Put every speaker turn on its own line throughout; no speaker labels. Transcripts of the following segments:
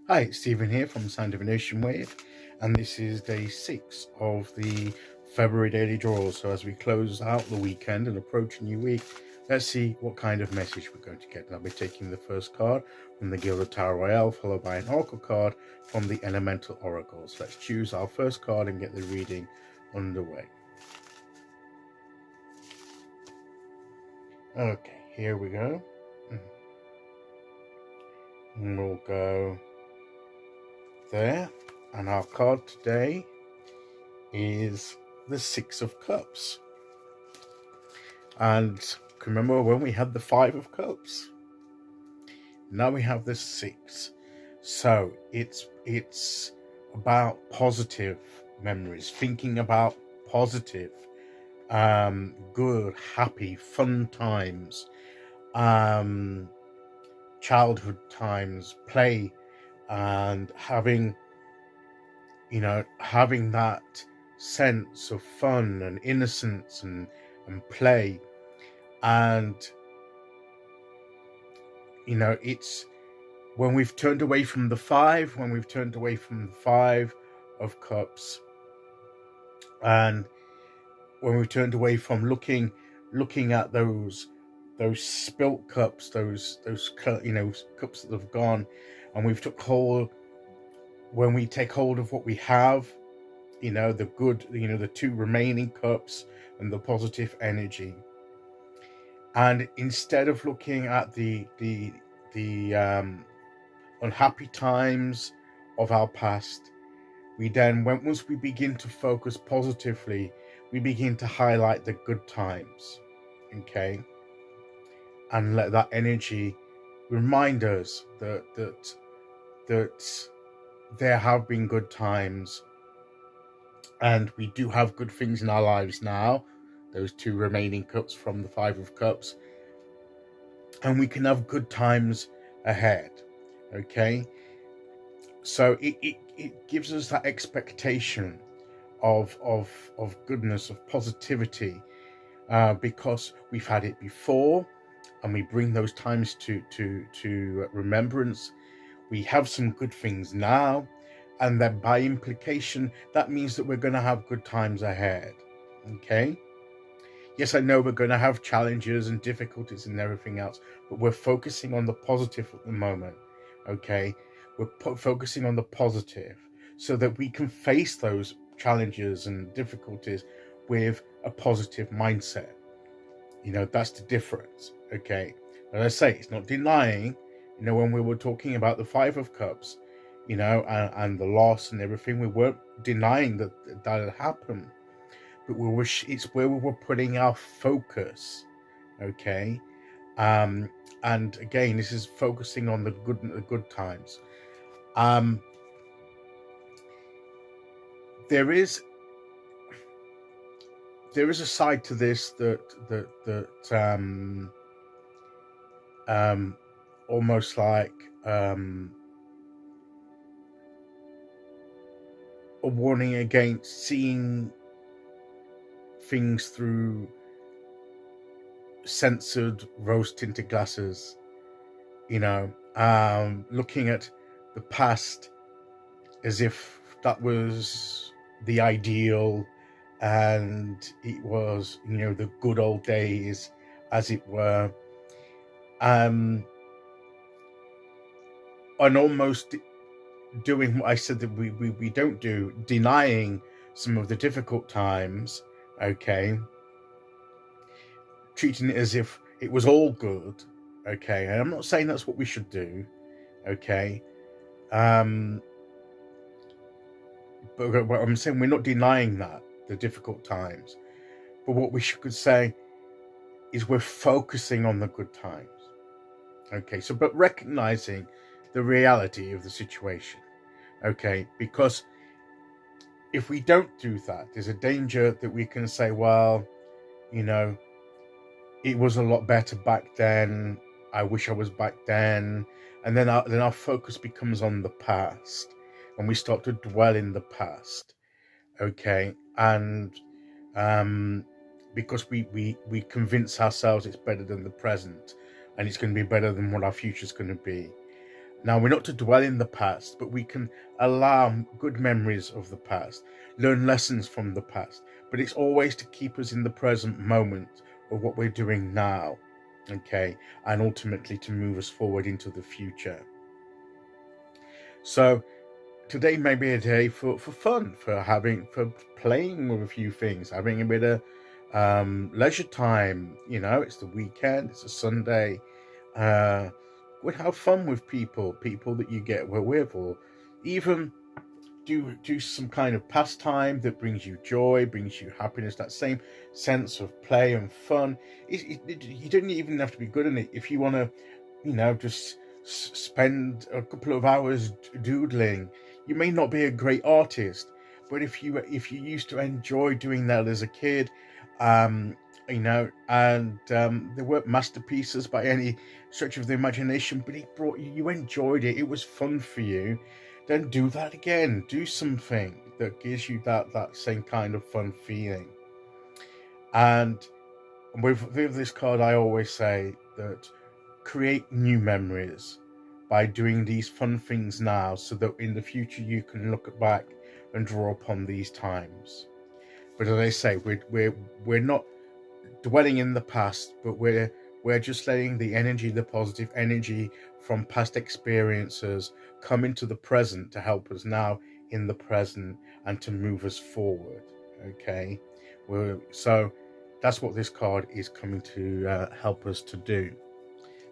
Hi, it's Stephen here from Sound Divination Wave, and this is day 6 of the February daily draws. So as we close out the weekend and approach a new week, let's see what kind of message we're going to get. I'll be taking the first card from the Gilded Royale, followed by an Oracle card from the Elemental Oracles. Let's choose our first card and get the reading underway. Okay, here we go. And we'll go there, and our card today is the Six of Cups. And remember when we had the Five of Cups? Now we have the Six. So it's about positive memories, thinking about positive, good, happy, fun times, childhood times, play, and having that sense of fun and innocence and play. And it's when we've turned away from the Five of Cups, and when we've turned away from looking at those spilt cups, those cups that have gone, and we've took hold. When we take hold of what we have, the good, the two remaining cups and the positive energy, and instead of looking at the unhappy times of our past, once we begin to focus positively, we begin to highlight the good times, okay, and let that energy remind us that there have been good times, and we do have good things in our lives now, those two remaining cups from the Five of Cups, and we can have good times ahead, okay? So it gives us that expectation of goodness, of positivity, because we've had it before, and we bring those times to remembrance. We have some good things now, and then by implication, that means that we're going to have good times ahead, okay? Yes, I know we're going to have challenges and difficulties and everything else, but we're focusing on the positive at the moment, okay? We're focusing on the positive so that we can face those challenges and difficulties with a positive mindset. That's the difference, okay? As I say, it's not denying, when we were talking about the Five of Cups, and the loss and everything, we weren't denying that had happened. But it's where we were putting our focus, okay? And again, this is focusing on the good times. There is a side to this that almost like a warning against seeing things through censored rose-tinted glasses, looking at the past as if that was the ideal, and it was, the good old days, as it were, and almost doing what I said that we don't do, denying some of the difficult times, okay, treating it as if it was all good, okay, and I'm not saying that's what we should do, okay, but what I'm saying, we're not denying that, the difficult times, but what we could say is we're focusing on the good times, okay, so but recognizing the reality of the situation, okay, because if we don't do that, there's a danger that we can say, well, it was a lot better back then, I wish I was back then, and then our focus becomes on the past, and we start to dwell in the past, okay, and because we convince ourselves it's better than the present, and it's going to be better than what our future is going to be, Now, we're not to dwell in the past, but we can allow good memories of the past, learn lessons from the past, but it's always to keep us in the present moment of what we're doing now, okay, and ultimately to move us forward into the future. So today may be a day for fun, for playing with a few things, having a bit of leisure time. It's the weekend, it's a Sunday. Would have fun with people that you get with, or even do some kind of pastime that brings you joy, brings you happiness, that same sense of play and fun. You don't even have to be good at it. If you want to, just spend a couple of hours doodling, you may not be a great artist, but if you used to enjoy doing that as a kid, and they weren't masterpieces by any stretch of the imagination, but you enjoyed it, it was fun for you, then do that again. Do something that gives you that same kind of fun feeling. And with this card, I always say that create new memories by doing these fun things now, so that in the future you can look back and draw upon these times. But as I say, we're not dwelling in the past, but we're just letting the positive energy from past experiences come into the present to help us now in the present and to move us forward. Okay, so that's what this card is coming to help us to do.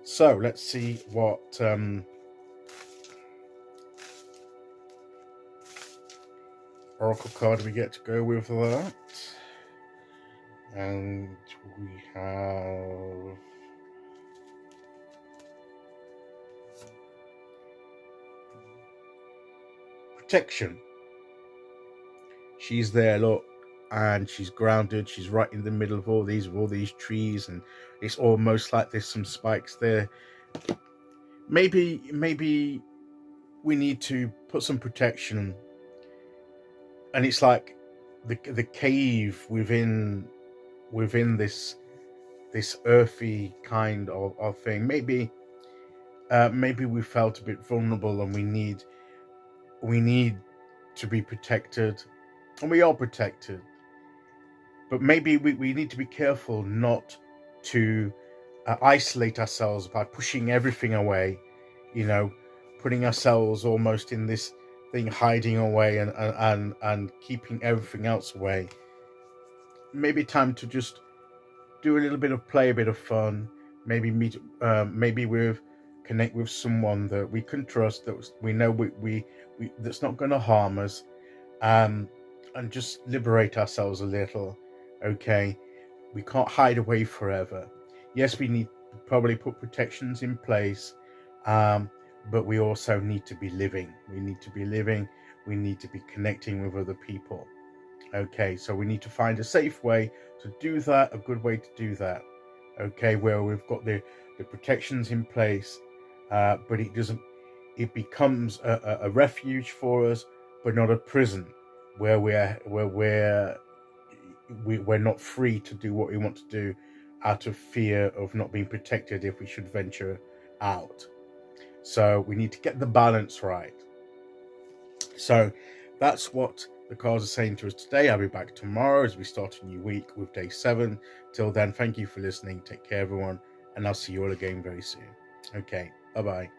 So let's see what oracle card we get to go with that. And we have protection. She's there, look, and she's grounded. She's right in the middle of all these trees, and it's almost like there's some spikes there. Maybe we need to put some protection, and it's like the cave within this earthy kind of thing. Maybe we felt a bit vulnerable, and we need to be protected, and we are protected. But maybe we need to be careful not to isolate ourselves by pushing everything away, putting ourselves almost in this thing, hiding away and keeping everything else away. Maybe time to just do a little bit of play, a bit of fun. Maybe connect with someone that we can trust, that we know we that's not going to harm us, and just liberate ourselves a little. Okay, we can't hide away forever. Yes, we need to probably put protections in place, but we also need to be living. We need to be connecting with other people. Okay, so we need to find a safe way to do that, a good way to do that. Okay, where we've got the protections in place, but it becomes a refuge for us, but not a prison where we're not free to do what we want to do out of fear of not being protected if we should venture out. So we need to get the balance right. So that's what the cards are saying to us today. I'll be back tomorrow as we start a new week with day 7. Till then, thank you for listening. Take care, everyone, and I'll see you all again very soon. Okay, bye-bye.